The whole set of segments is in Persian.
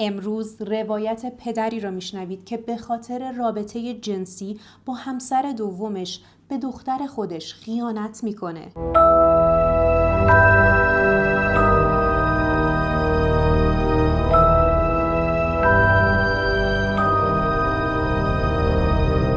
امروز روایت پدری را میشنوید که به خاطر رابطه جنسی با همسر دومش به دختر خودش خیانت میکنه.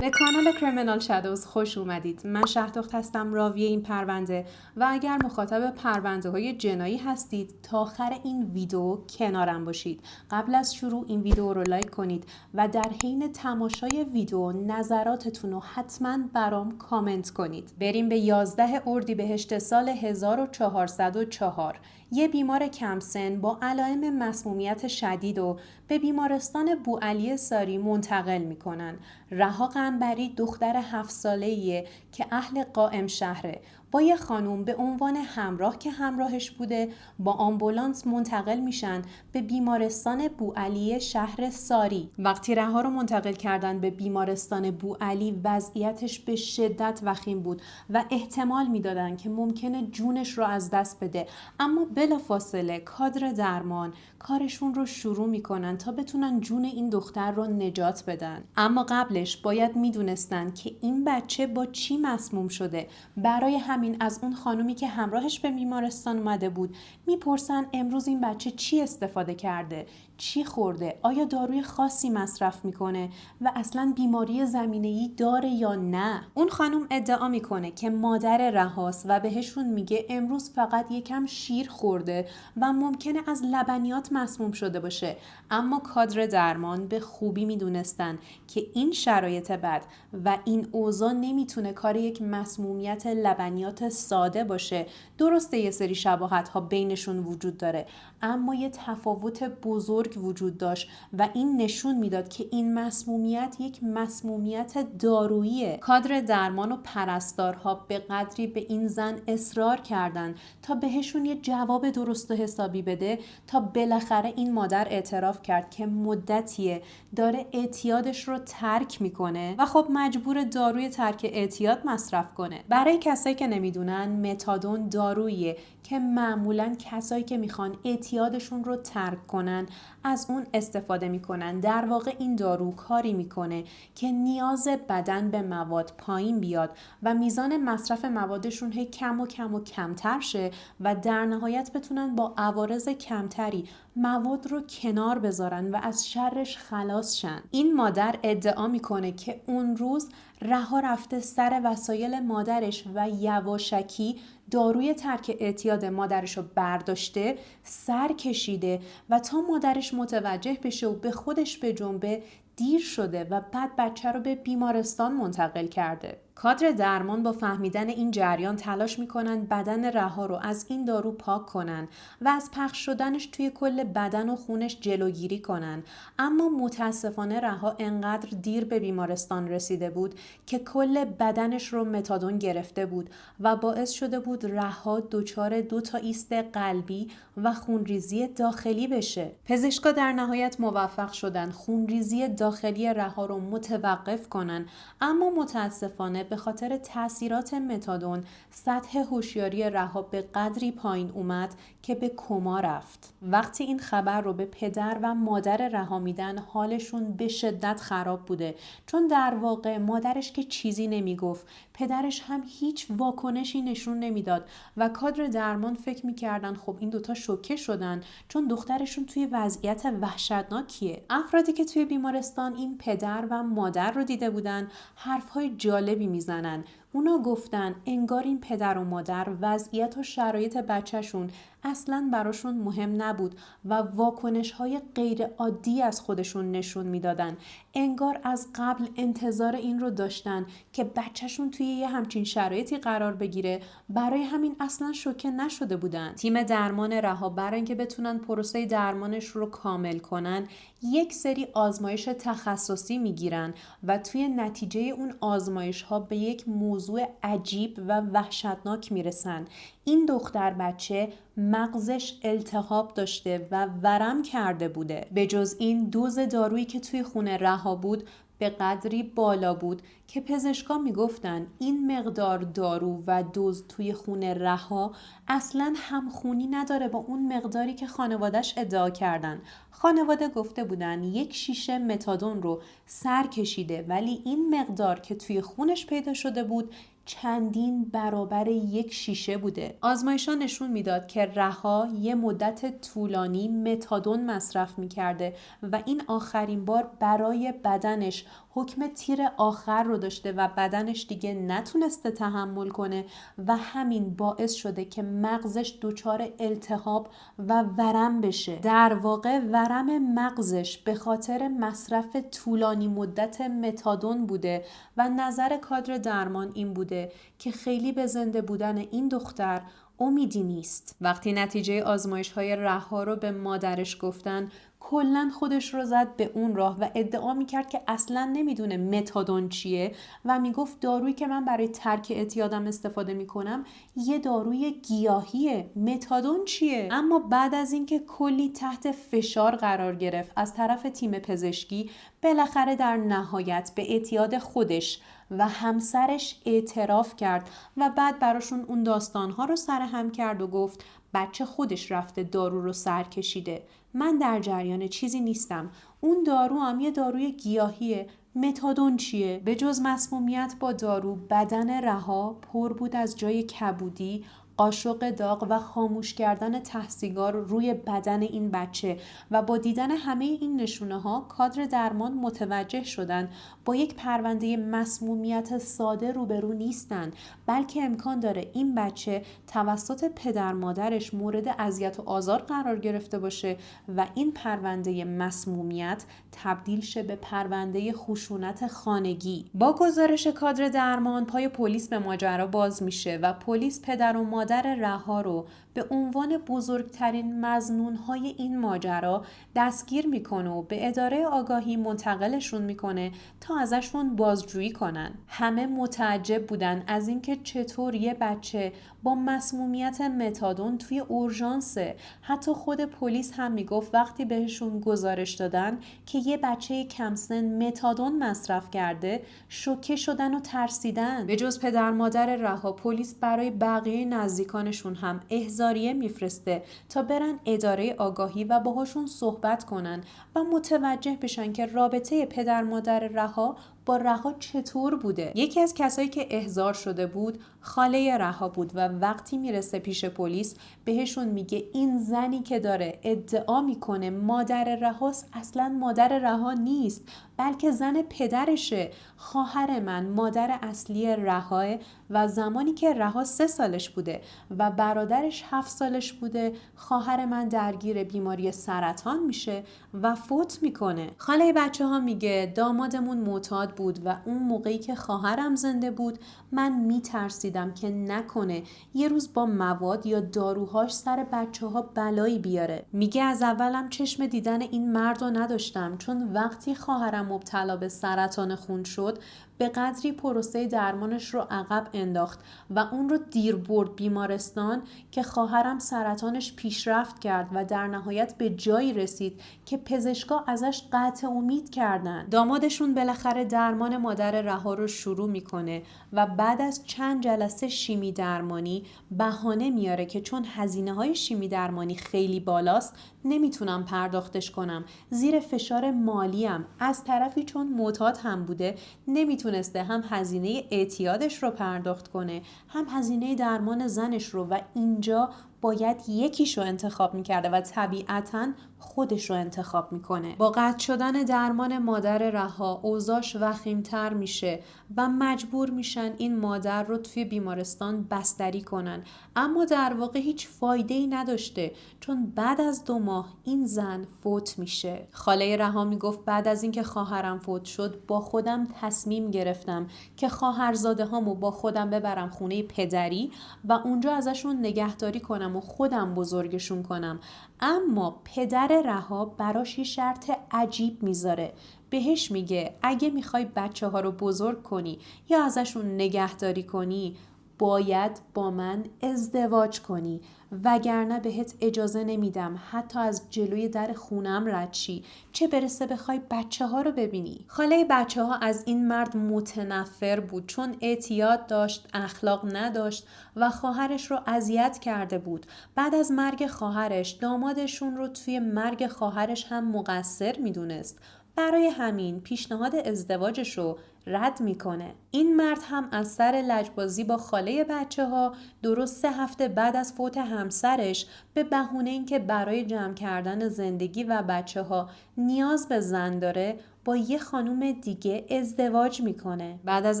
به کانال کریمینال شادوز خوش اومدید. من شهدخت هستم، راوی این پرونده، و اگر مخاطب پرونده های جنایی هستید تا آخر این ویدیو کنارم باشید. قبل از شروع این ویدیو رو لایک کنید و در حین تماشای ویدیو نظراتتون رو حتما برام کامنت کنید. بریم به 11 اردیبهشت سال 1404. یه بیمار کم سن با علائم مسمومیت شدید و به بیمارستان بوعلی ساری منتقل میکنن. رها قنبری دختر 7 ساله‌ایه که اهل قائم شهره. با یه خانوم به عنوان همراه که همراهش بوده با آمبولانس منتقل میشن به بیمارستان بوعلی شهر ساری. وقتی رها رو منتقل کردن به بیمارستان بوعلی وضعیتش به شدت وخیم بود و احتمال میدادن که ممکنه جونش رو از دست بده، اما بلافاصله کادر درمان کارشون رو شروع میکنن تا بتونن جون این دختر رو نجات بدن. اما قبلش باید میدونستن که این بچه با چی مسموم شده. برای همین از اون خانومی که همراهش به بیمارستان اومده بود میپرسن امروز این بچه چی استفاده کرده، چی خورده، آیا داروی خاصی مصرف میکنه و اصلا بیماری زمینه‌ای داره یا نه. اون خانم ادعا میکنه که مادر رهاست و بهشون میگه امروز فقط یکم شیر خورده و ممکنه از لبنیات مسموم شده باشه. اما کادر درمان به خوبی میدونستن که این شرایط بد و این اوضاع نمیتونه کار یک مسمومیت لبنیات ساده باشه. درسته یه سری شباهت ها بینشون وجود داره، اما یه تفاوت بزرگ وجود داشت و این نشون میداد که این مسمومیت یک مسمومیت داروییه. کادر درمان و پرستارها به قدری به این زن اصرار کردن تا بهشون یه جواب درست و حسابی بده تا بالاخره این مادر اعتراف کرد که مدتیه داره اعتیادش رو ترک میکنه و خب مجبور داروی ترک اعتیاد مصرف کنه. برای کسایی که نمیدونن، متادون داروییه که معمولاً کسایی که میخوان اعتیادشون رو ترک کنن از اون استفاده میکنن. در واقع این دارو کاری میکنه که نیاز بدن به مواد پایین بیاد و میزان مصرف موادشون هی کم و کمتر شه و در نهایت بتونن با عوارض کمتری مواد رو کنار بذارن و از شرش خلاص شن. این مادر ادعا میکنه که اون روز رها رفته سر وسایل مادرش و یواشکی داروی ترک اعتیاد مادرش رو برداشته، سر کشیده و تا مادرش متوجه بشه و به خودش بجنبه دیر شده و بعد بچه رو به بیمارستان منتقل کرده. کادر درمان با فهمیدن این جریان تلاش میکنن بدن رها رو از این دارو پاک کنن و از پخش شدنش توی کل بدن و خونش جلوگیری کنن. اما متاسفانه رها انقدر دیر به بیمارستان رسیده بود که کل بدنش رو متادون گرفته بود و باعث شده بود رها دچار 2 ایست قلبی و خونریزی داخلی بشه. پزشکا در نهایت موفق شدن خونریزی داخلی رها رو متوقف کنن، اما متاسفانه به خاطر تاثیرات متادون سطح هوشیاری رها به قدری پایین اومد که به کما رفت. وقتی این خبر رو به پدر و مادر رها میدن حالشون به شدت خراب بوده، چون در واقع مادرش که چیزی نمیگفت، پدرش هم هیچ واکنشی نشون نمیداد و کادر درمان فکر میکردن خب این دوتا شوکه شدن چون دخترشون توی وضعیت وحشتناکیه. افرادی که توی بیمارستان این پدر و مادر رو دیده بودن حرفهای جالبی میزنن. اونا گفتن انگار این پدر و مادر وضعیت و شرایط بچهشون اصلاً براشون مهم نبود و واکنش‌های غیر عادی از خودشون نشون میدادن. انگار از قبل انتظار این رو داشتن که بچهشون توی یه همچین شرایطی قرار بگیره، برای همین اصلاً شوکه نشده بودن. تیم درمان رها برای اینکه بتونن پروسه درمانش رو کامل کنن یک سری آزمایش تخصصی میگیرن و توی نتیجه اون آزمایش‌ها به یک موضوع عجیب و وحشتناک میرسن. این دختر بچه مغزش التهاب داشته و ورم کرده بوده. به جز این دوز دارویی که توی خون رها بود به قدری بالا بود که پزشکا میگفتن این مقدار دارو و دوز توی خون رها اصلاً همخونی نداره با اون مقداری که خانواده‌اش ادعا کردن. خانواده گفته بودن 1 شیشه متادون رو سر کشیده، ولی این مقدار که توی خونش پیدا شده بود چندین برابر 1 شیشه بوده. آزمایش‌ها نشون میداد که رها یه مدت طولانی متادون مصرف میکرده و این آخرین بار برای بدنش حکم تیر آخر رو داشته و بدنش دیگه نتونسته تحمل کنه و همین باعث شده که مغزش دچار التهاب و ورم بشه. در واقع ورم مغزش به خاطر مصرف طولانی مدت متادون بوده و نظر کادر درمان این بوده که خیلی به زنده بودن این دختر امیدی نیست. وقتی نتیجه آزمایش‌های رها رو به مادرش گفتن، کلاً خودش رو زد به اون راه و ادعا میکرد که اصلاً نمیدونه متادون چیه و میگفت دارویی که من برای ترک اعتیادم استفاده میکنم یه داروی گیاهیه، متادون چیه؟ اما بعد از اینکه کلی تحت فشار قرار گرفت از طرف تیم پزشکی، بالاخره در نهایت به اعتیاد خودش و همسرش اعتراف کرد و بعد براشون اون داستانها رو سرهم کرد و گفت بچه خودش رفته دارو رو سر کشیده. من در جریان چیزی نیستم. اون دارو هم یه داروی گیاهیه. متادون چیه؟ به جز مسمومیت با دارو، بدن رها پر بود از جای کبودی، قاشق داغ و خاموش کردن ته سیگار روی بدن این بچه و با دیدن همه این نشونه ها کادر درمان متوجه شدن با یک پرونده مسمومیت ساده روبرو نیستن، بلکه امکان داره این بچه توسط پدر مادرش مورد اذیت و آزار قرار گرفته باشه و این پرونده مسمومیت تبدیل شه به پرونده خشونت خانگی. با گزارش کادر درمان پای پلیس به ماجرا باز میشه و پلیس پدر و مادر رها رو به عنوان بزرگترین مظنون‌های این ماجرا دستگیر میکنه و به اداره آگاهی منتقلشون میکنه تا ازشون بازجویی کنن. همه متعجب بودن از اینکه چطور یه بچه با مسمومیت متادون توی اورژانسه. حتی خود پلیس هم میگفت وقتی بهشون گزارش دادن که یه بچه کم سن متادون مصرف کرده شوکه شدن و ترسیدن. به جز پدر مادر رها، پلیس برای بقیه نزدیکانشون هم احضاریه میفرسته تا برن اداره آگاهی و باهاشون صحبت کنن و متوجه بشن که رابطه پدر مادر رها با رها چطور بوده. یکی از کسایی که احضار شده بود خاله رها بود و وقتی میرسه پیش پلیس بهشون میگه این زنی که داره ادعا میکنه مادر رهاست اصلا مادر رها نیست، بلکه زن پدرشه. خواهر من مادر اصلی رها و زمانی که رها 3 سالش بوده و برادرش 7 سالش بوده خواهر من درگیر بیماری سرطان میشه و فوت میکنه. خاله بچه ها میگه دامادمون معتاد بود و اون موقعی که خواهرم زنده بود من میترسیدم که نکنه یه روز با مواد یا داروهاش سر بچه ها بلایی بیاره. میگه از اولم چشم دیدن این مرد رو نداشتم، چون وقتی خواهرم مبتلا به سرطان خون شد به قدری پروسه درمانش رو عقب انداخت و اون رو دیر برد بیمارستان که خواهرم سرطانش پیشرفت کرد و در نهایت به جایی رسید که پزشکا ازش قطع امید کردن. دامادشون بالاخره درمان مادر رها رو شروع میکنه و بعد از چند جلسه شیمی درمانی بهانه میاره که چون هزینه‌های شیمی درمانی خیلی بالاست نمیتونم پرداختش کنم، زیر فشار مالیم، از طرفی چون معتاد هم بوده نمیتونسته هم هزینه اعتیادش رو پرداخت کنه هم هزینه درمان زنش رو و اینجا باید یکیشو انتخاب میکرده و طبیعتاً خودش رو انتخاب میکنه. با قطع شدن درمان مادر رها اوضاعش وخیم‌تر میشه و مجبور میشن این مادر رو توی بیمارستان بستری کنن، اما در واقع هیچ فایده‌ای نداشته چون بعد از 2 ماه این زن فوت میشه. خاله رها میگفت بعد از اینکه خواهرم فوت شد با خودم تصمیم گرفتم که خواهرزاده هامو با خودم ببرم خونه پدری و اونجا ازشون نگهداری کنم و خودم بزرگشون کنم. اما پدر رها براش یه شرط عجیب میذاره. بهش میگه اگه میخوای بچه ها رو بزرگ کنی یا ازشون نگهداری کنی باید با من ازدواج کنی وگرنه بهت اجازه نمیدم حتی از جلوی در خونم رد شی، چه برسه بخوای بچه ها رو ببینی. خاله بچه ها از این مرد متنفر بود چون اعتیاد داشت، اخلاق نداشت و خواهرش رو اذیت کرده بود. بعد از مرگ خواهرش دامادشون رو توی مرگ خواهرش هم مقصر میدونست. برای همین پیشنهاد ازدواجش رو رد میکنه. این مرد هم از سر لجبازی با خاله بچه ها درست 3 هفته بعد از فوت همسرش به بهونه اینکه برای جمع کردن زندگی و بچه ها نیاز به زن داره با یه خانوم دیگه ازدواج میکنه. بعد از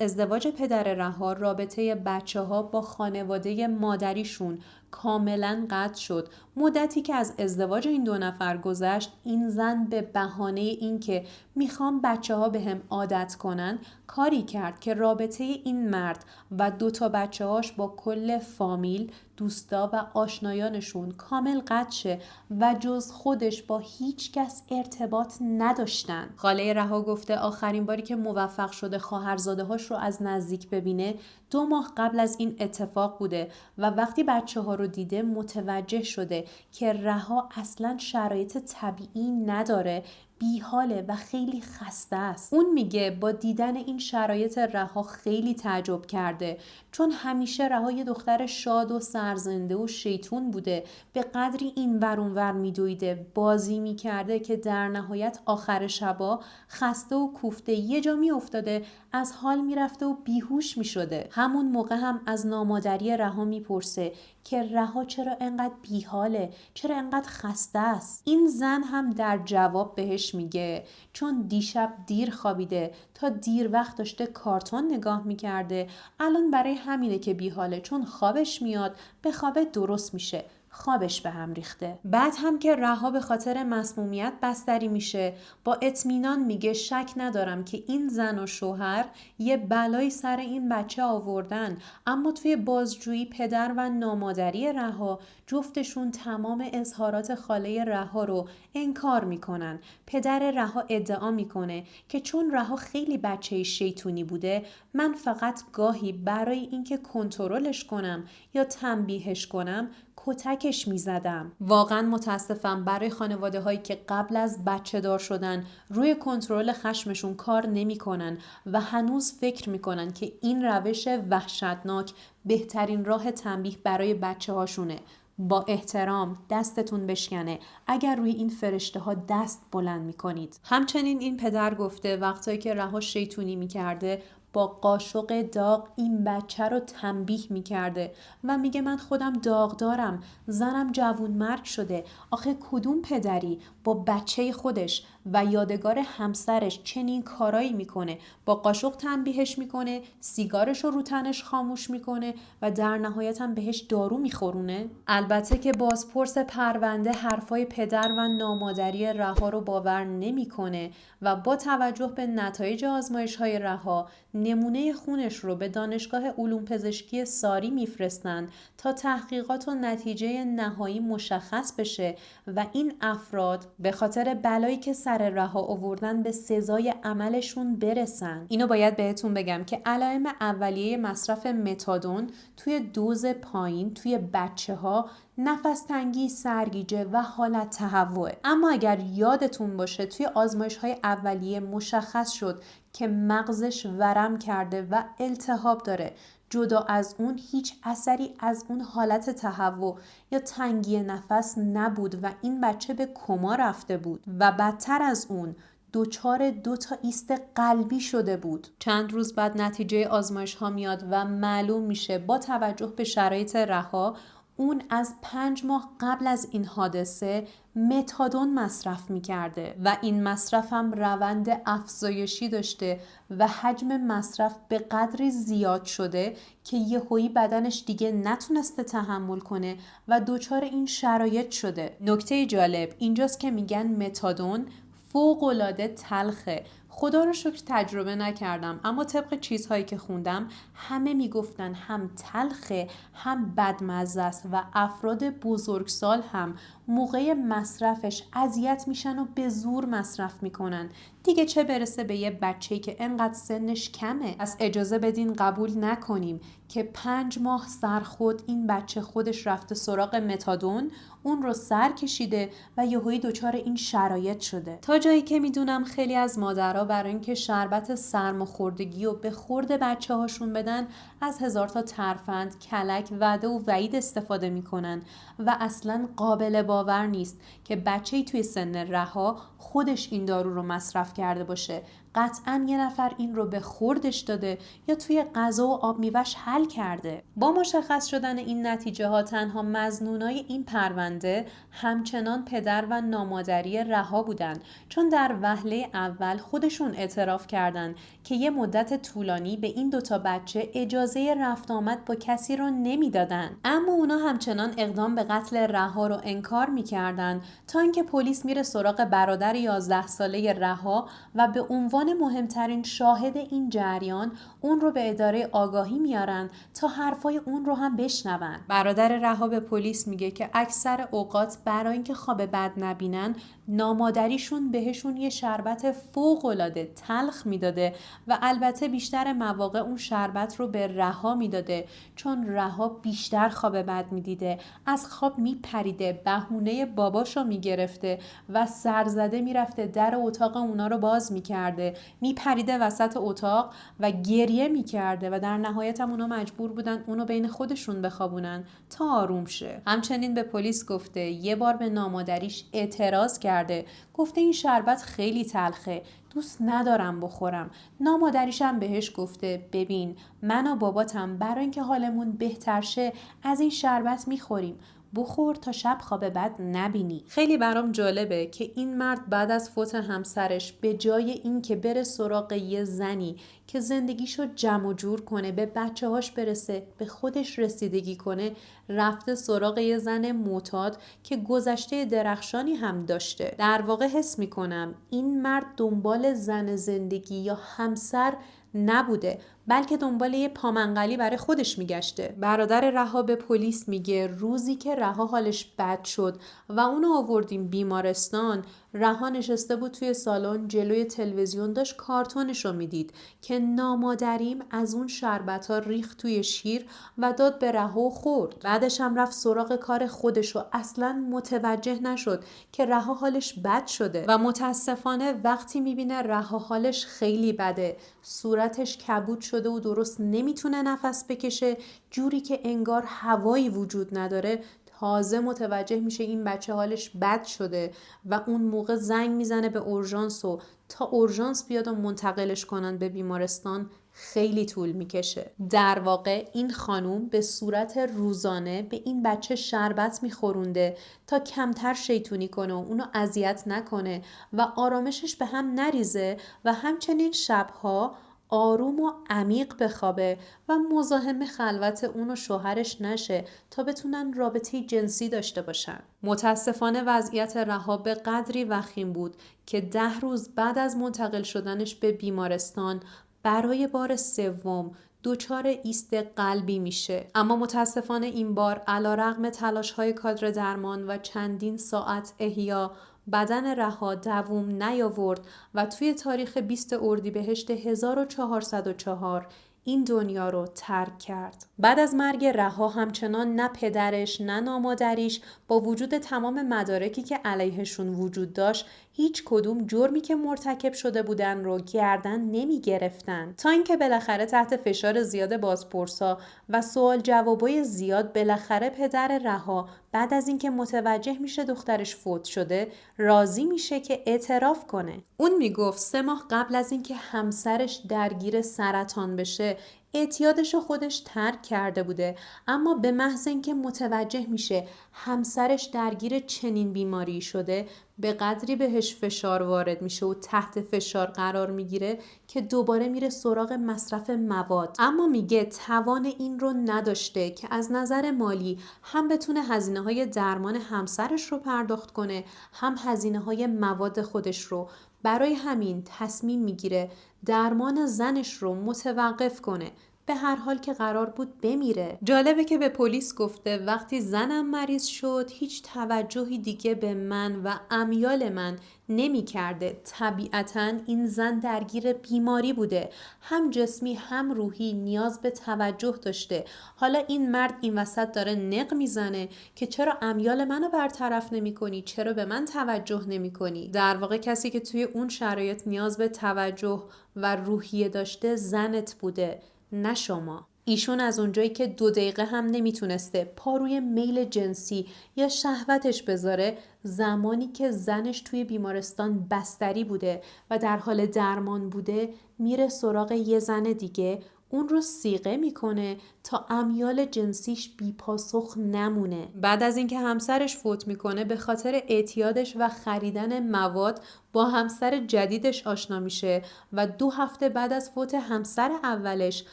ازدواج پدر رها رابطه بچه ها با خانواده مادریشون کاملا قطع شد. مدتی که از ازدواج این 2 نفر گذشت، این زن به بهانه اینکه میخوام بچه ها به هم عادت کنن کاری کرد که رابطه این مرد و 2 تا بچه هاش با کل فامیل، دوستا و آشنایانشون کامل قطع شه و جز خودش با هیچ کس ارتباط نداشتن. خاله رها گفته آخرین باری که موفق شده خواهرزاده هاش رو از نزدیک ببینه 2 ماه قبل از این اتفاق بوده و وقتی بچه ها رو دیده متوجه شده که رها اصلا شرایط طبیعی نداره، بیحاله و خیلی خسته است. اون میگه با دیدن این شرایط رها خیلی تعجب کرده چون همیشه رها یه دختر شاد و سرزنده و شیطون بوده، به قدری این ور اون ور میدویده، بازی میکرده که در نهایت آخر شبا خسته و کوفته یه جا میافتاده، از حال میرفته و بیهوش میشده. همون موقع هم از نامادری رها میپرسه که رها چرا انقدر بیحاله، چرا انقدر خسته است. این زن هم در جواب بهش میگه چون دیشب دیر خوابیده، تا دیر وقت داشته کارتون نگاه میکرده، الان برای همینه که بیحاله، چون خوابش میاد به خواب درست میشه، خوابش به هم ریخته. بعد هم که رها به خاطر مسمومیت بستری میشه با اطمینان میگه شک ندارم که این زن و شوهر یه بلایی سر این بچه آوردن، اما توی بازجویی پدر و نامادری رها جفتشون تمام اظهارات خاله رها رو انکار میکنن. پدر رها ادعا میکنه که چون رها خیلی بچه شیطونی بوده، من فقط گاهی برای اینکه کنترلش کنم یا تنبیهش کنم کتکش میزدم. واقعا متاسفم برای خانواده هایی که قبل از بچه دار شدن روی کنترل خشمشون کار نمی کنن و هنوز فکر می کنن که این روش وحشتناک بهترین راه تنبیه برای بچه هاشونه. با احترام دستتون بشکنه اگر روی این فرشته ها دست بلند می کنید. همچنین این پدر گفته وقتایی که رها شیطونی می کرده با قاشق داغ این بچه رو تنبیه می کرده و میگه من خودم داغ دارم، زنم جوون مرگ شده، آخه کدوم پدری با بچه خودش و یادگار همسرش چنین کارایی میکنه؟ با قاشق تنبیهش میکنه، سیگارش رو تنش خاموش میکنه و در نهایت هم بهش دارو میخورونه. البته که بازپرس پرونده حرفای پدر و نامادری رها رو باور نمیکنه و با توجه به نتایج آزمایش‌های رها نمونه خونش رو به دانشگاه علوم پزشکی ساری میفرستن تا تحقیقات و نتیجه نهایی مشخص بشه و این افراد به خاطر بلایی که سر رها آوردن به سزای عملشون برسن. اینو باید بهتون بگم که علائم اولیه مصرف متادون توی دوز پایین توی بچه‌ها نفس تنگی، سرگیجه و حالت تهوع. اما اگر یادتون باشه توی آزمایش‌های اولیه مشخص شد که مغزش ورم کرده و التهاب داره، جدا از اون هیچ اثری از اون حالت تهوع یا تنگی نفس نبود و این بچه به کما رفته بود و بدتر از اون دچار 2 تا ایست قلبی شده بود. چند روز بعد نتیجه آزمایش ها میاد و معلوم میشه با توجه به شرایط رها اون از 5 ماه قبل از این حادثه متادون مصرف میکرده و این مصرف هم روند افزایشی داشته و حجم مصرف به قدری زیاد شده که یهویی بدنش دیگه نتونسته تحمل کنه و دچار این شرایط شده. نکته جالب اینجاست که میگن متادون فوق‌العاده تلخه. خدا رو شکر تجربه نکردم، اما طبق چیزهایی که خوندم همه میگفتن هم تلخه هم بدمزه است و افراد بزرگسال هم موقع مصرفش اذیت میشن و به زور مصرف میکنن. دیگه چه برسه به یه بچه‌ای که انقدر سنش کمه. از اجازه بدین قبول نکنیم که 5 ماه سرخود این بچه خودش رفته سراغ متادون، اون رو سر کشیده و یهویی دچار این شرایط شده. تا جایی که میدونم خیلی از مادرها برای اینکه شربت سرماخوردگی رو به خورد بچه هاشون بدن از 1000 تا ترفند، کلک، وعده و وعید استفاده میکنن و اصلا قابل باور نیست که بچه‌ای توی سن رها خودش این دارو رو مصرف کرده باشه. قطعاً یه نفر این رو به خوردش داده یا توی غذا و آب میوه‌اش حل کرده. با مشخص شدن این نتیجه ها تنها مظنونای این پرونده همچنان پدر و نامادری رها بودن، چون در وهله اول خودشون اعتراف کردن که یه مدت طولانی به این دوتا بچه اجازه رفت آمد با کسی رو نمیدادن، اما اونا همچنان اقدام به قتل رها رو انکار میکردن تا اینکه پلیس میره سراغ برادر 11 ساله رها و به عنوان مهمترین شاهد این جریان اون رو به اداره آگاهی میارن تا حرفای اون رو هم بشنون. برادر رها به پلیس میگه که اکثر اوقات برای اینکه خواب بد نبینن نامادریشون بهشون یه شربت فوق‌العاده تلخ میداده و البته بیشتر مواقع اون شربت رو به رها میداده، چون رها بیشتر خواب بد میدیده، از خواب میپریده، بهونه باباشو میگرفته و سرزده میرفته در اتاق اونا رو باز میکرده، میپریده وسط اتاق و گریه میکرده و در نهایت هم اونا مجبور بودن اونو بین خودشون بخوابونن تا آروم شه. همچنین به پلیس گفته یه بار به نامادریش اعتراض کرده، گفته این شربت خیلی تلخه، دوست ندارم بخورم. نامادریش هم بهش گفته ببین من و باباتم برای اینکه حالمون بهتر شه از این شربت میخوریم، بخور تا شب خواب بد نبینی. خیلی برام جالبه که این مرد بعد از فوت همسرش به جای این که بره سراغ یه زنی که زندگیشو جمع و جور کنه، به بچه هاش برسه، به خودش رسیدگی کنه، رفته سراغ یه زن معتاد که گذشته درخشانی هم داشته. در واقع حس میکنم این مرد دنبال زن زندگی یا همسر نبوده، بلکه دنبال یه پامنقلی برای خودش میگشته. برادر رها به پلیس میگه روزی که رها حالش بد شد و اونو آوردیم بیمارستان، رها نشسته بود توی سالن جلوی تلویزیون، داشت کارتونشو میدید که نامادریم از اون شربتا ریخت توی شیر و داد به رها و خورد. بعدش هم رفت سراغ کار خودشو، اصلا متوجه نشد که رها حالش بد شده و متاسفانه وقتی میبینه رها حالش خیلی بده، صورتش کبود شده و درست نمیتونه نفس بکشه، جوری که انگار هوایی وجود نداره، تازه متوجه میشه این بچه حالش بد شده و اون موقع زنگ میزنه به اورژانس و تا اورژانس بیاد و منتقلش کنن به بیمارستان خیلی طول میکشه. در واقع این خانوم به صورت روزانه به این بچه شربت میخورونده تا کمتر شیطونی کنه و اونو اذیت نکنه و آرامشش به هم نریزه و همچنین شبها آروم و عمیق بخوابه و مزاحم خلوت اون و شوهرش نشه تا بتونن رابطه جنسی داشته باشن. متاسفانه وضعیت رها به قدری وخیم بود که 10 روز بعد از منتقل شدنش به بیمارستان برای بار سوم دچار ایست قلبی میشه. اما متاسفانه این بار علیرغم تلاش‌های کادر درمان و چندین ساعت احیا، بدن رها دوام نیاورد و توی تاریخ 20 اردیبهشت 1404 این دنیا رو ترک کرد. بعد از مرگ رها همچنان نه پدرش نه نامادریش با وجود تمام مدارکی که علیهشون وجود داشت هیچ کدوم جرمی که مرتکب شده بودن رو گردن نمی گرفتن، تا اینکه بالاخره تحت فشار زیاد بازپرسا و سوال جوابای زیاد بالاخره پدر رها بعد از اینکه متوجه میشه دخترش فوت شده راضی میشه که اعتراف کنه. اون میگفت 3 ماه قبل از اینکه همسرش درگیر سرطان بشه اعتیادش رو خودش ترک کرده بوده، اما به محض اینکه متوجه میشه همسرش درگیر چنین بیماری شده به قدری بهش فشار وارد میشه و تحت فشار قرار میگیره که دوباره میره سراغ مصرف مواد. اما میگه توان این رو نداشته که از نظر مالی هم بتونه هزینه‌های درمان همسرش رو پرداخت کنه، هم هزینه‌های مواد خودش رو. برای همین تصمیم میگیره درمان زنش رو متوقف کنه. به هر حال که قرار بود بمیره. جالبه که به پلیس گفته وقتی زنم مریض شد هیچ توجهی دیگه به من و امیال من نمی کرده. طبیعتاً این زن درگیر بیماری بوده، هم جسمی هم روحی نیاز به توجه داشته. حالا این مرد این وسط داره نق میزنه که چرا امیال منو برطرف نمی کنی؟ چرا به من توجه نمی کنی؟ در واقع کسی که توی اون شرایط نیاز به توجه و روحیه داشته زنت بوده، نه شما. ایشون از اونجایی که 2 دقیقه هم نمیتونسته پا روی میل جنسی یا شهوتش بذاره، زمانی که زنش توی بیمارستان بستری بوده و در حال درمان بوده، میره سراغ یه زن دیگه، اون رو صیغه میکنه تا امیال جنسیش بی پاسخ نمونه. بعد از اینکه همسرش فوت میکنه به خاطر اعتیادش و خریدن مواد با همسر جدیدش آشنا میشه و 2 هفته بعد از فوت همسر اولش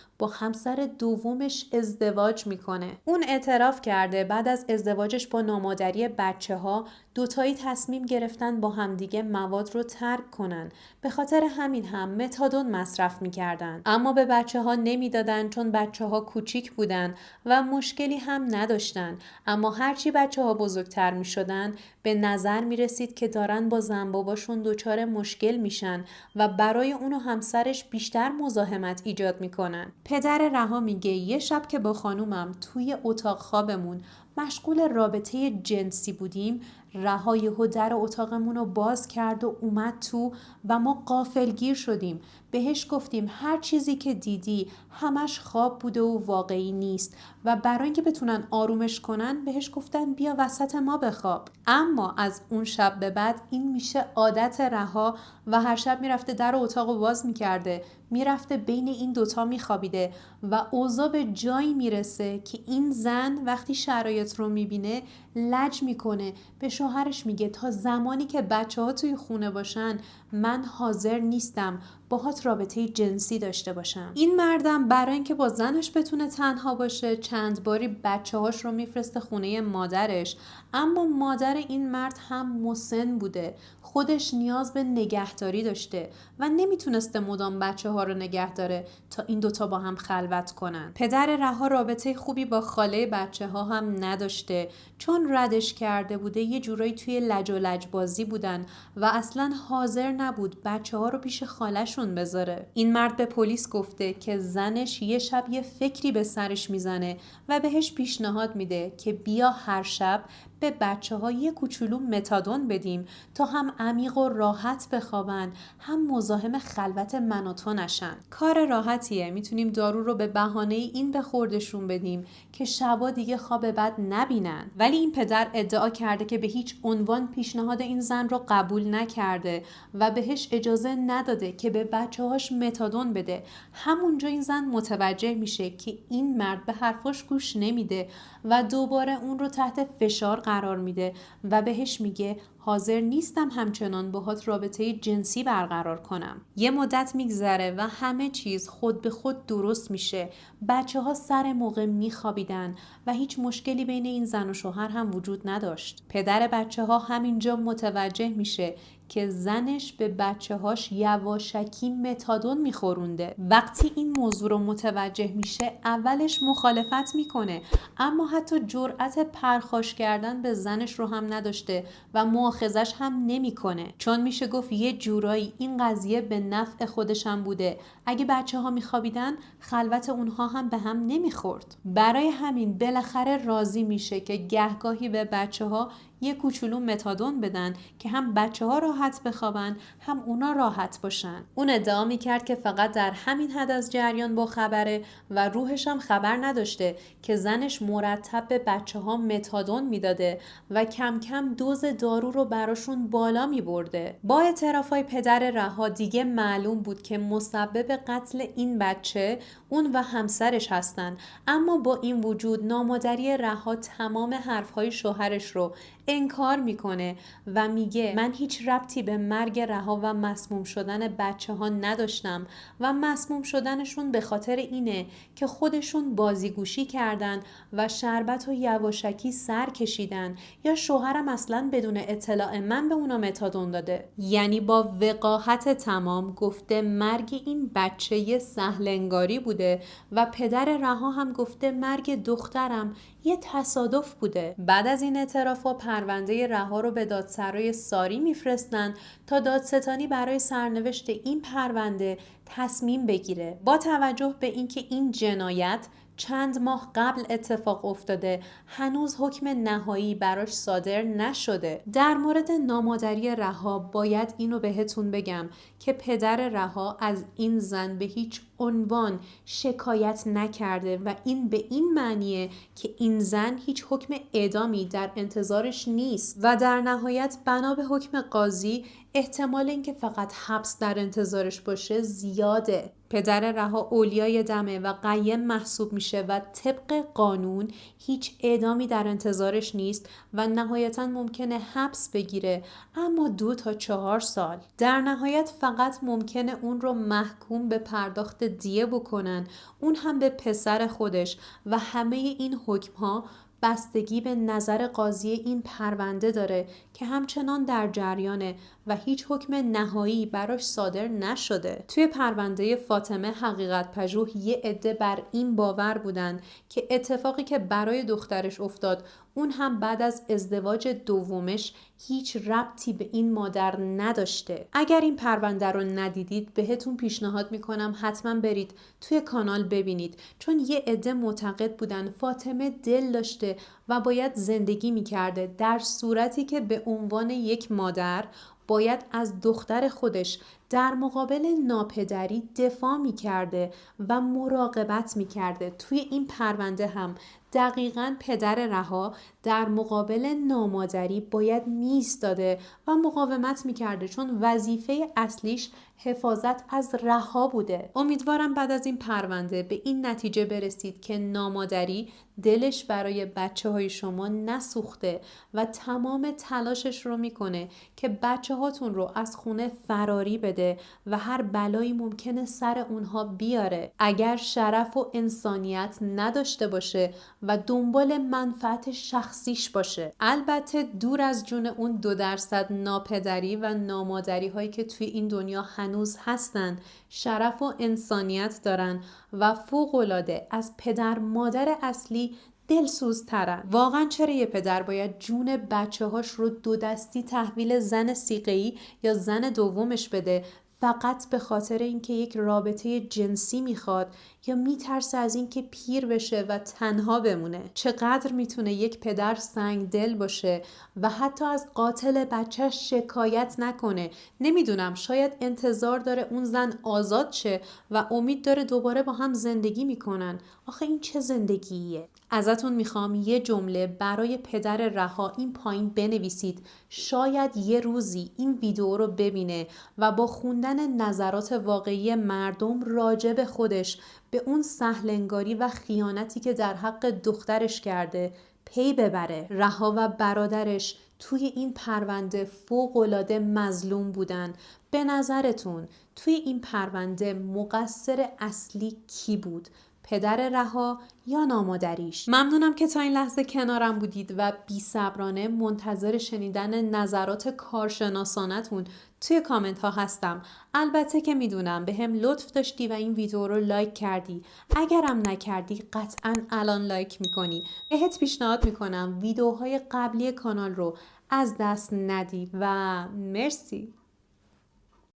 با همسر دومش ازدواج میکنه. اون اعتراف کرده بعد از ازدواجش با نامادری بچه‌ها دوتایی تصمیم گرفتن با همدیگه مواد رو ترک کنن. به خاطر همین هم متادون مصرف میکردن. اما به بچه‌ها نمیدادن چون بچه‌ها کوچیک بودن و مشکلی هم نداشتن. اما هرچی بچه‌ها بزرگتر میشدن به نظر میرسید که دارن با زن باباشون دچار مشکل میشن و برای اون و همسرش بیشتر مزاحمت ایجاد میکنن. پدر رها میگه یه شب که با خانومم توی اتاق خوابمون مشغول رابطه جنسی بودیم، رها یهو در اتاقمون رو باز کرد و اومد تو و ما غافلگیر شدیم. بهش گفتیم هر چیزی که دیدی همش خواب بوده و واقعی نیست و برای اینکه بتونن آرومش کنن بهش گفتن بیا وسط ما بخواب. اما از اون شب به بعد این میشه عادت رها و هر شب میرفته در اتاق رو باز میکرده، میرفته بین این دوتا میخوابیده و اوضاع به جایی میرسه که این زن وقتی شرایط رو میبینه لج میکنه. به شوهرش میگه تا زمانی که بچه‌ها توی خونه باشن من حاضر نیستم باهات رابطه جنسی داشته باشم. این مردم برای اینکه با زنش بتونه تنها باشه چند باری بچه‌هاش رو میفرسته خونه مادرش، اما مادر این مرد هم مسن بوده، خودش نیاز به نگهداری داشته و نمیتونسته مدام بچه‌ها رو نگه داره تا این دوتا با هم خلوت کنن. پدر رها رابطه خوبی با خاله بچه‌ها هم نداشته، چون ردش کرده بوده یه جورایی توی لج و لج بازی بودن و اصلا حاضر نبود بچه‌ها رو پیش خاله‌شون بذاره. این مرد به پلیس گفته که زنش یه شب یه فکری به سرش میزنه و بهش پیشنهاد میده که بیا هر شب به بچه‌ها یه کوچولو متادون بدیم تا هم عمیق و راحت بخوابن هم مزاحم خلوت من و تو نشن. کار راحتیه، میتونیم دارو رو به بهانه این به خوردشون بدیم که شبا دیگه خواب بد نبینن. ولی این پدر ادعا کرده که به هیچ عنوان پیشنهاد این زن رو قبول نکرده و بهش اجازه نداده که به بچه‌هاش متادون بده. همونجا این زن متوجه میشه که این مرد به حرفاش گوش نمیده و دوباره اون رو تحت فشار قرار میده و بهش میگه حاضر نیستم همچنان باهات رابطه جنسی برقرار کنم. یه مدت میگذره و همه چیز خود به خود درست میشه. بچه‌ها سر موقع میخوابیدن و هیچ مشکلی بین این زن و شوهر هم وجود نداشت. پدر بچه‌ها همینجا متوجه میشه که زنش به بچه‌هاش یواشکی متادون میخورونده. وقتی این موضوع رو متوجه میشه اولش مخالفت میکنه، اما حتی جرأت پرخاش کردن به زنش رو هم نداشته و مؤاخذش هم نمیکنه، چون میشه گفت یه جورایی این قضیه به نفع خودش هم بوده. اگه بچه‌ها میخوابیدن خلوت اونها هم به هم نمیخورد. برای همین بالاخره راضی میشه که گهگاهی به بچه‌ها یه کوچولو متادون بدن که هم بچه‌ها راحت بخوابن هم اونا راحت باشن. اون ادعا میکرد که فقط در همین حد از جریان با خبره و روحش هم خبر نداشته که زنش مرتب به بچه‌ها متادون میداده و کم کم دوز دارو رو براشون بالا میبرده. با اعترافای پدر رها دیگه معلوم بود که مسبب قتل این بچه اون و همسرش هستن، اما با این وجود نامادری رها تمام حرفهای شوهرش رو انکار میکنه و میگه من هیچ ربطی به مرگ رها و مسموم شدن بچه ها نداشتم و مسموم شدنشون به خاطر اینه که خودشون بازیگوشی کردن و شربت و یواشکی سر کشیدن یا شوهرم اصلا بدون اطلاع من به اونا متادون داده. یعنی با وقاحت تمام گفته مرگ این بچه یه سهلنگاری بوده و پدر رها هم گفته مرگ دخترم یه تصادف بوده. بعد از این اعترافا پرونده رها رو به دادسرای ساری میفرستن تا دادستانی برای سرنوشت این پرونده تصمیم بگیره. با توجه به اینکه این جنایت چند ماه قبل اتفاق افتاده هنوز حکم نهایی براش صادر نشده. در مورد نامادری رها باید اینو بهتون بگم که پدر رها از این زن به هیچ عنوان شکایت نکرده و این به این معنیه که این زن هیچ حکم اعدامی در انتظارش نیست و در نهایت بنا به حکم قاضی احتمال اینکه فقط حبس در انتظارش باشه زیاده. پدر رها اولیای دمه و قیم محسوب میشه و طبق قانون هیچ اعدامی در انتظارش نیست و نهایتا ممکنه حبس بگیره، اما 2 تا 4 سال. در نهایت فقط ممکنه اون رو محکوم به پرداخت دیه بکنن، اون هم به پسر خودش و همه این حکم ها بستگی به نظر قاضی این پرونده داره که همچنان در جریانه و هیچ حکم نهایی براش صادر نشده. توی پرونده فاطمه حقیقت پژوه یه عده بر این باور بودن که اتفاقی که برای دخترش افتاد اون هم بعد از ازدواج دومش هیچ ربطی به این مادر نداشته. اگر این پرونده رو ندیدید بهتون پیشنهاد میکنم حتما برید توی کانال ببینید، چون یه عده معتقد بودن فاطمه دل داشته و باید زندگی میکرده، در صورتی که به عنوان یک مادر باید از دختر خودش در مقابل ناپدری دفاع میکرده و مراقبت میکرده. توی این پرونده هم دقیقاً پدر رها در مقابل نامادری باید میایستاده و مقاومت میکرده، چون وظیفه اصلیش حفاظت از رها بوده. امیدوارم بعد از این پرونده به این نتیجه برسید که نامادری دلش برای بچه های شما نسوخته و تمام تلاشش رو میکنه که بچه هاتون رو از خونه فراری بده و هر بلایی ممکنه سر اونها بیاره. اگر شرف و انسانیت نداشته باشه و دنبال منفعت شخصیش باشه. البته دور از جون اون 2% ناپدری و نامادری هایی که توی این دنیا هنوز هستن، شرف و انسانیت دارن و فوق‌العاده از پدر مادر اصلی دلسوزترن. واقعا چرا یه پدر باید جون بچه هاش رو 2 دستی تحویل زن صیغه‌ای یا زن دومش بده فقط به خاطر اینکه یک رابطه جنسی میخواد یا میترسه از اینکه پیر بشه و تنها بمونه؟ چقدر میتونه یک پدر سنگ دل باشه و حتی از قاتل بچهش شکایت نکنه؟ نمیدونم، شاید انتظار داره اون زن آزاد شه و امید داره دوباره با هم زندگی میکنن. آخه این چه زندگیه؟ ازتون میخوام یه جمله برای پدر رها این پایین بنویسید. شاید یه روزی این ویدیو رو ببینه و با خوندن نظرات واقعی مردم راجع به خودش به اون سهلنگاری و خیانتی که در حق دخترش کرده پی ببره. رها و برادرش توی این پرونده فوق‌العاده مظلوم بودن. به نظرتون توی این پرونده مقصر اصلی کی بود؟ پدر رها یا نامادریش؟ ممنونم که تا این لحظه کنارم بودید و بی‌صبرانه منتظر شنیدن نظرات کارشناسانتون توی کامنت ها هستم. البته که میدونم به هم لطف داشتی و این ویدیو رو لایک کردی. اگرم نکردی قطعاً الان لایک میکنی. بهت پیشنهاد میکنم ویدیوهای قبلی کانال رو از دست ندی و مرسی.